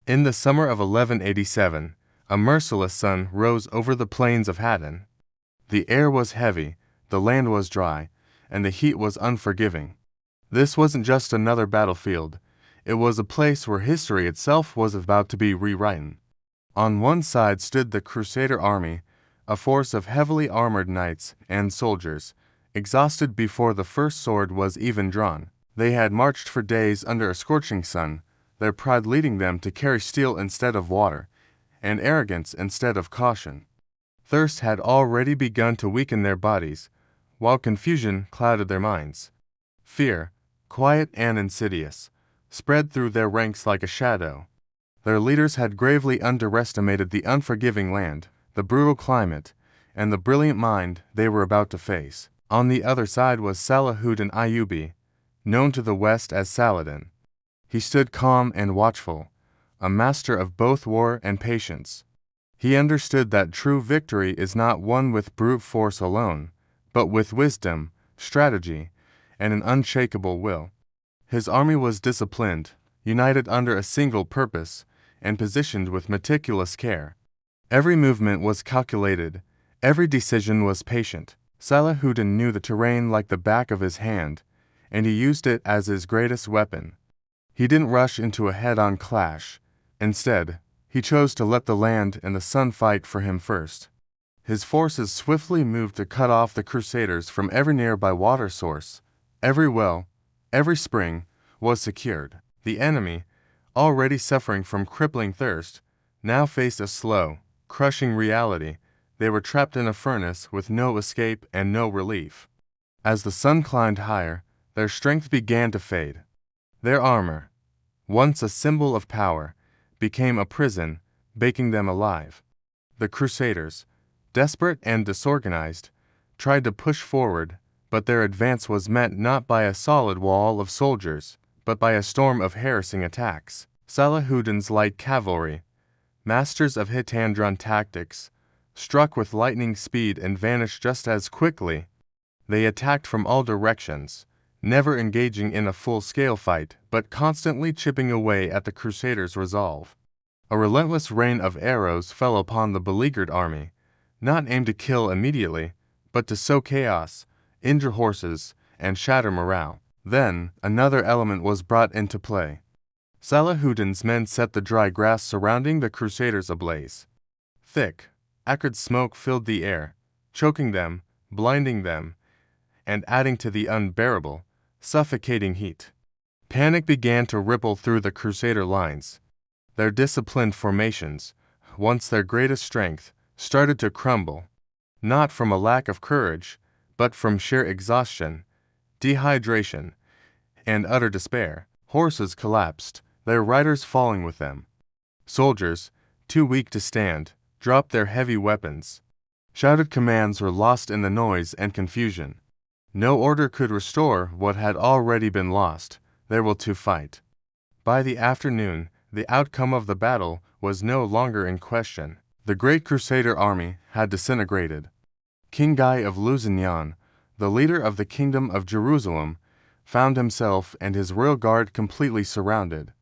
In the summer of 1187, a merciless sun rose over the plains of Hattin. The air was heavy, the land was dry, and the heat was unforgiving. This wasn't just another battlefield, it was a place where history itself was about to be rewritten. On one side stood the Crusader army, a force of heavily armored knights and soldiers, exhausted before the first sword was even drawn. They had marched for days under a scorching sun, their pride leading them to carry steel instead of water, and arrogance instead of caution. Thirst had already begun to weaken their bodies, while confusion clouded their minds. Fear, quiet and insidious, spread through their ranks like a shadow. Their leaders had gravely underestimated the unforgiving land, the brutal climate, and the brilliant mind they were about to face. On the other side was Salahuddin Ayyubi, known to the West as Saladin. He stood calm and watchful, a master of both war and patience. He understood that true victory is not won with brute force alone, but with wisdom, strategy, and an unshakable will. His army was disciplined, united under a single purpose, and positioned with meticulous care. Every movement was calculated, every decision was patient. Salahuddin knew the terrain like the back of his hand, and he used it as his greatest weapon. He didn't rush into a head-on clash. Instead, he chose to let the land and the sun fight for him first. His forces swiftly moved to cut off the Crusaders from every nearby water source. Every well, every spring, was secured. The enemy, already suffering from crippling thirst, now faced a slow, crushing reality. They were trapped in a furnace with no escape and no relief. As the sun climbed higher, their strength began to fade. Their armor, once a symbol of power, became a prison, baking them alive. The Crusaders, desperate and disorganized, tried to push forward, but their advance was met not by a solid wall of soldiers, but by a storm of harassing attacks. Salahuddin's light cavalry, masters of hit-and-run tactics, struck with lightning speed and vanished just as quickly. They attacked from all directions, never engaging in a full-scale fight, but constantly chipping away at the Crusaders' resolve. A relentless rain of arrows fell upon the beleaguered army, not aimed to kill immediately, but to sow chaos, injure horses, and shatter morale. Then, another element was brought into play. Salahuddin's men set the dry grass surrounding the Crusaders ablaze. Thick, acrid smoke filled the air, choking them, blinding them, and adding to the unbearable, suffocating heat. Panic began to ripple through the Crusader lines. Their disciplined formations, once their greatest strength, started to crumble, not from a lack of courage, but from sheer exhaustion, dehydration, and utter despair. Horses collapsed, their riders falling with them. Soldiers, too weak to stand, dropped their heavy weapons. Shouted commands were lost in the noise and confusion. No order could restore what had already been lost. There were to fight. By the afternoon, the outcome of the battle was no longer in question. The great Crusader army had disintegrated. King Guy of Lusignan, the leader of the Kingdom of Jerusalem, found himself and his royal guard completely surrounded.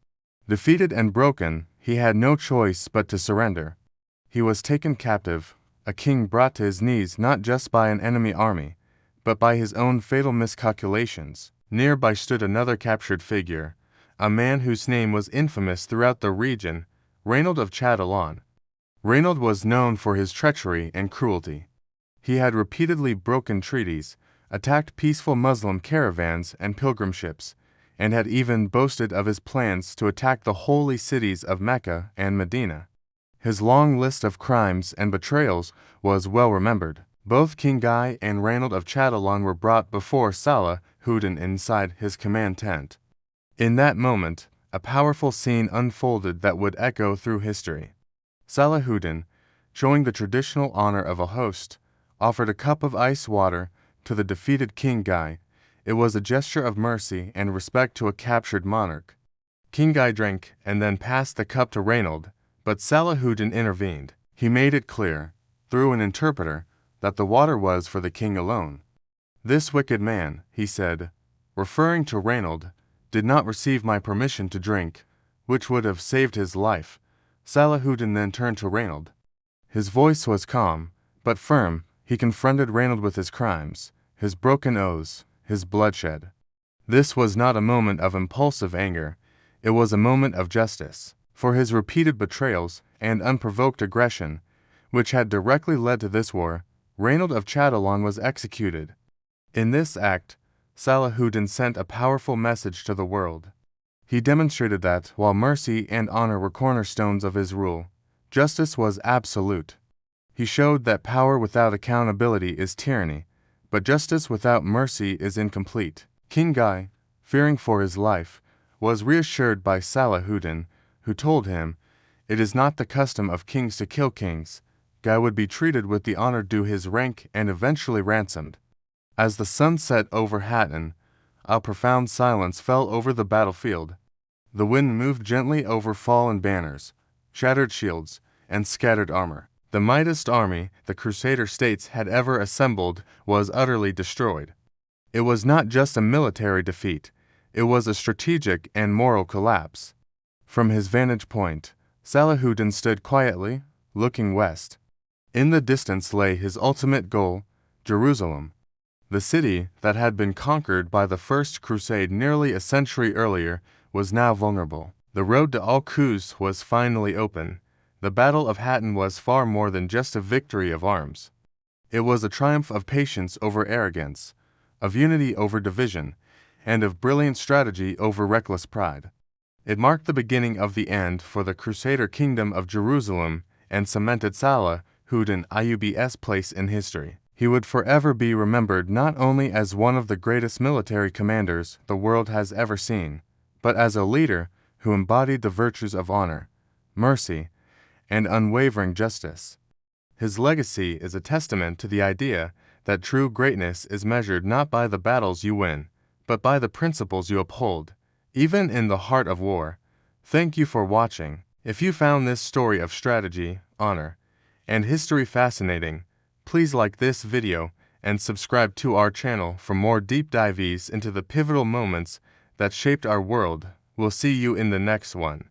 Defeated and broken, he had no choice but to surrender. He was taken captive, a king brought to his knees not just by an enemy army, but by his own fatal miscalculations. Nearby stood another captured figure, a man whose name was infamous throughout the region, Reynald of Châtillon. Reynald was known for his treachery and cruelty. He had repeatedly broken treaties, attacked peaceful Muslim caravans and pilgrim ships, and had even boasted of his plans to attack the holy cities of Mecca and Medina. His long list of crimes and betrayals was well remembered. Both King Guy and Reynald of Châtillon were brought before Salahuddin inside his command tent. In that moment, a powerful scene unfolded that would echo through history. Salahuddin, showing the traditional honor of a host, offered a cup of ice water to the defeated King Guy. It was a gesture of mercy and respect to a captured monarch. King Guy drank and then passed the cup to Reynald, but Salahuddin intervened. He made it clear, through an interpreter, that the water was for the king alone. This wicked man, he said, referring to Reynald, did not receive my permission to drink, which would have saved his life. Salahuddin then turned to Reynald. His voice was calm, but firm. He confronted Reynald with his crimes, his broken oaths, his bloodshed. This was not a moment of impulsive anger, it was a moment of justice. For his repeated betrayals and unprovoked aggression, which had directly led to this war, Reynald of Châtillon was executed. In this act, Salahuddin sent a powerful message to the world. He demonstrated that, while mercy and honor were cornerstones of his rule, justice was absolute. He showed that power without accountability is tyranny, but justice without mercy is incomplete. King Guy, fearing for his life, was reassured by Salahuddin, who told him, "It is not the custom of kings to kill kings." Guy would be treated with the honor due his rank and eventually ransomed. As the sun set over Hattin, a profound silence fell over the battlefield. The wind moved gently over fallen banners, shattered shields, and scattered armor. The mightiest army the Crusader states had ever assembled was utterly destroyed. It was not just a military defeat, it was a strategic and moral collapse. From his vantage point, Salahuddin stood quietly, looking west. In the distance lay his ultimate goal, Jerusalem. The city that had been conquered by the First Crusade nearly a century earlier was now vulnerable. The road to Al-Quds was finally open. The Battle of Hattin was far more than just a victory of arms. It was a triumph of patience over arrogance, of unity over division, and of brilliant strategy over reckless pride. It marked the beginning of the end for the Crusader kingdom of Jerusalem and cemented Salahuddin Ayyubi's place in history. He would forever be remembered not only as one of the greatest military commanders the world has ever seen, but as a leader who embodied the virtues of honor, mercy, and unwavering justice. His legacy is a testament to the idea that true greatness is measured not by the battles you win, but by the principles you uphold, even in the heart of war. Thank you for watching. If you found this story of strategy, honor, and history fascinating, please like this video and subscribe to our channel for more deep dives into the pivotal moments that shaped our world. We'll see you in the next one.